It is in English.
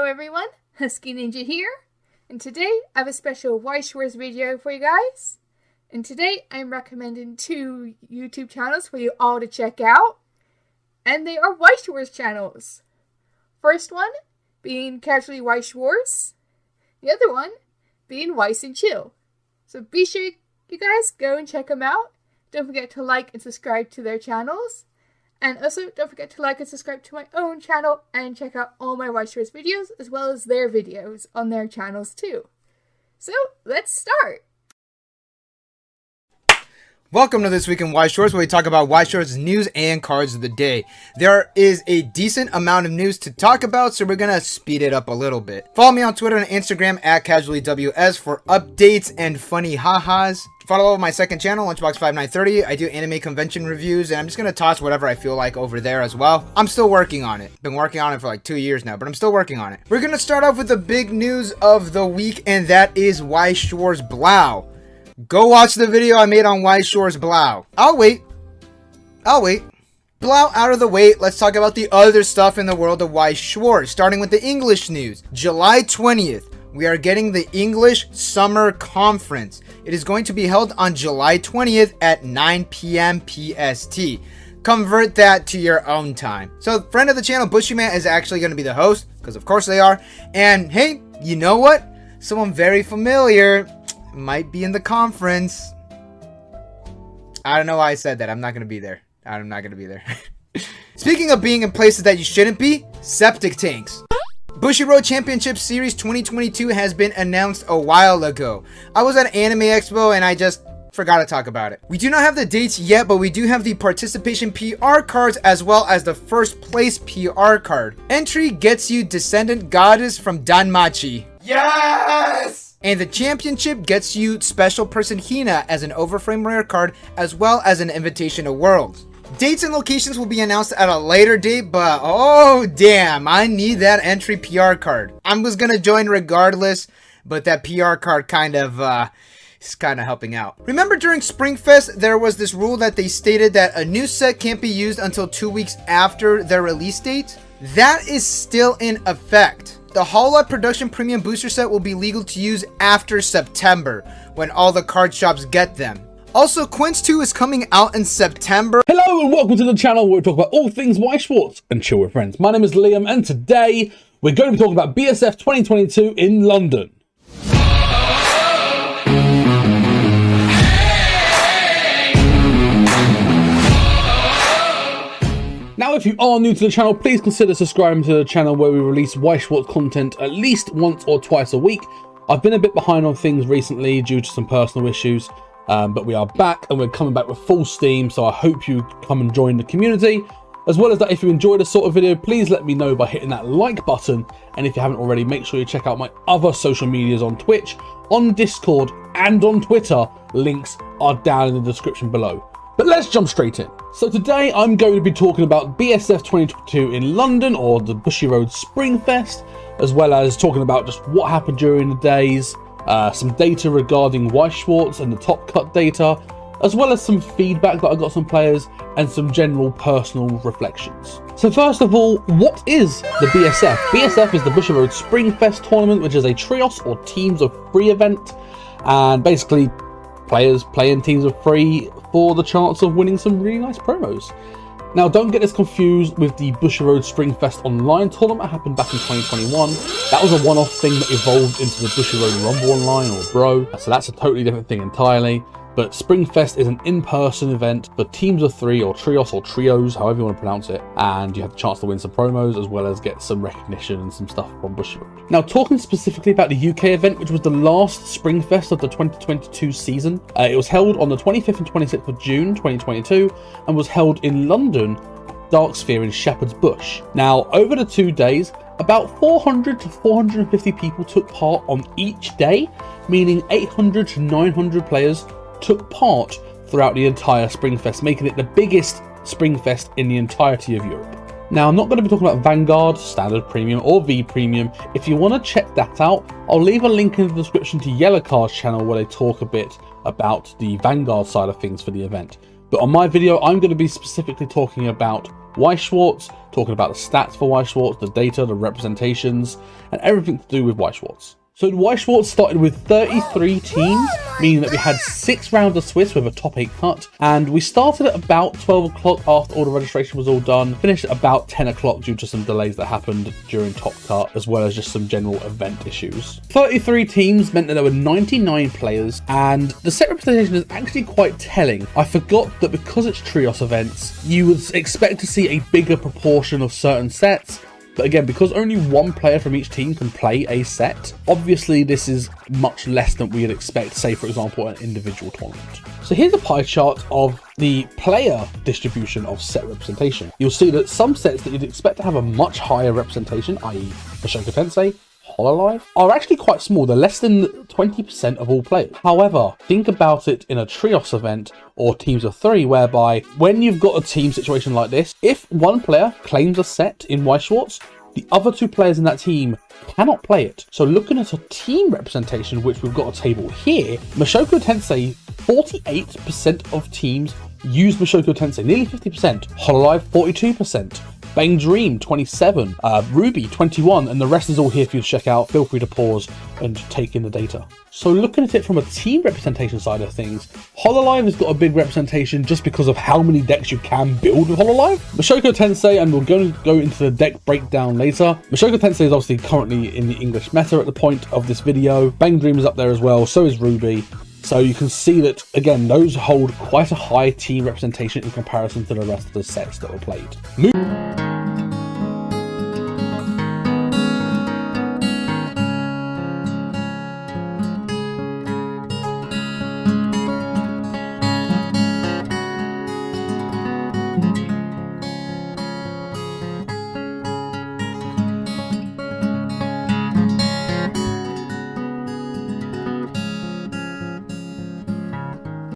everyone, Husky Ninja here, and today I have a special Weiss Schwarz video for you guys. And today I'm recommending two YouTube channels for you all to check out, and they are Weiss Schwarz channels. First one being Casually Weiss Schwarz, the other one being Weiss and Chill. So be sure you guys go and check them out. Don't forget to like and subscribe to their channels. And also, don't forget to like and subscribe to my own channel and check out all my Weiss Schwarz videos as well as their videos on their channels too. So, let's start! Welcome to This Week in Weiss Schwarz, where we talk about Weiss Schwarz news and cards of the day. There is a decent amount of news to talk about, so we're going to speed it up a little bit. Follow me on Twitter and Instagram at CasuallyWS for updates and funny ha-has. Follow my second channel, Lunchbox5930. I do anime convention reviews, and I'm just going to toss whatever I feel like over there as well. I'm still working on it. Been working on it for like 2 years now, but I'm still working on it. We're going to start off with the big news of the week, and that is Weiss Schwarz Blau. Go watch the video I made on Weiss Schwarz Blau. I'll wait. Blau out of the way, let's talk about the other stuff in the world of Weiss Schwarz, starting with the English news. July 20th, we are getting the English Summer Conference. It is going to be held on July 20th at 9 p.m. PST. Convert that to your own time. So, friend of the channel, Bushyman, is actually going to be the host, because of course they are. And hey, you know what? Someone very familiar might be in the conference. I don't know why I said that. I'm not going to be there. Speaking of being in places that you shouldn't be, septic tanks. Bushiroad Championship Series 2022 has been announced a while ago. I was at Anime Expo and I just forgot to talk about it. We do not have the dates yet, but we do have the participation PR cards as well as the first place PR card. Entry gets you Descendant Goddess from Danmachi. Yes! And the championship gets you Special Person Hina as an overframe rare card, as well as an invitation to Worlds. Dates and locations will be announced at a later date, but oh damn, I need that entry PR card. I was gonna join regardless, but that PR card is kind of helping out. Remember during Springfest, there was this rule that they stated that a new set can't be used until 2 weeks after their release date? That is still in effect. The Hololot Production Premium Booster Set will be legal to use after September, when all the card shops get them. Also, Quince 2 is coming out in September. Hello and welcome to the channel where we talk about all things Weiss Schwarz and chill with friends. My name is Liam and today we're going to be talking about BSF 2022 in London. Now, if you are new to the channel, please consider subscribing to the channel where we release Weiss Schwarz content at least once or twice a week. I've been a bit behind on things recently due to some personal issues, but we are back and we're coming back with full steam, so I hope you come and join the community. As well as that, if you enjoy this sort of video, please let me know by hitting that like button, and if you haven't already, make sure you check out my other social medias on Twitch, on Discord and on Twitter. Links are down in the description below. But let's jump straight in. So today I'm going to be talking about BSF 2022 in London, or the Bushiroad Springfest, as well as talking about just what happened during the days, some data regarding Weiss Schwarz and the top cut data, as well as some feedback that I got from players and some general personal reflections. So first of all, what is the BSF? BSF is the Bushiroad Springfest tournament, which is a trios or teams of three event, and basically players playing teams of three for the chance of winning some really nice promos. Now, don't get this confused with the Bushiroad Springfest Online tournament that happened back in 2021. That was a one-off thing that evolved into the Bushiroad Rumble Online, or Bro, so that's a totally different thing entirely. But Springfest is an in-person event for teams of three, or trios, or trios, however you want to pronounce it, and you have the chance to win some promos as well as get some recognition and some stuff from Bushiroad. Now, talking specifically about the UK event, which was the last Springfest of the 2022 season, it was held on the 25th and 26th of June 2022 and was held in London, Dark Sphere in Shepherd's Bush. Now, over the 2 days, about 400 to 450 people took part on each day, meaning 800 to 900 players took part throughout the entire Springfest, making it the biggest Springfest in the entirety of Europe. Now, I'm not going to be talking about Vanguard, Standard Premium, or V Premium. If you want to check that out, I'll leave a link in the description to Yellowcard's channel where they talk a bit about the Vanguard side of things for the event. But on my video, I'm going to be specifically talking about Weiss Schwarz, talking about the stats for Weiss Schwarz, the data, the representations, and everything to do with Weiss Schwarz. So Weiss Schwarz started with 33 teams, meaning that we had 6 rounds of Swiss with a top 8 cut, and we started at about 12 o'clock after all the registration was all done, finished at about 10 o'clock due to some delays that happened during top cut, as well as just some general event issues. 33 teams meant that there were 99 players, and the set representation is actually quite telling. I forgot that because it's trios events, you would expect to see a bigger proportion of certain sets. But again, because only one player from each team can play a set, obviously this is much less than we'd expect, say for example, an individual tournament. So here's a pie chart of the player distribution of set representation. You'll see that some sets that you'd expect to have a much higher representation, i.e. Mushoku Tensei, Hololive, are actually quite small. They're less than 20% of all players. However, think about it in a trios event or teams of 3, whereby when you've got a team situation like this, if one player claims a set in Weiss Schwarz, the other 2 players in that team cannot play it. So looking at a team representation, which we've got a table here, Mushoku Tensei, 48% of teams use Mushoku Tensei, nearly 50%. Hololive, 42%. Bang Dream, 27, Ruby, 21, and the rest is all here for you to check out. Feel free to pause and take in the data. So looking at it from a team representation side of things, Hololive has got a big representation just because of how many decks you can build with Hololive. Mushoku Tensei, and we're going to go into the deck breakdown later. Mushoku Tensei is obviously currently in the English meta at the point of this video. Bang Dream is up there as well, so is Ruby. So you can see that, again, those hold quite a high team representation in comparison to the rest of the sets that were played.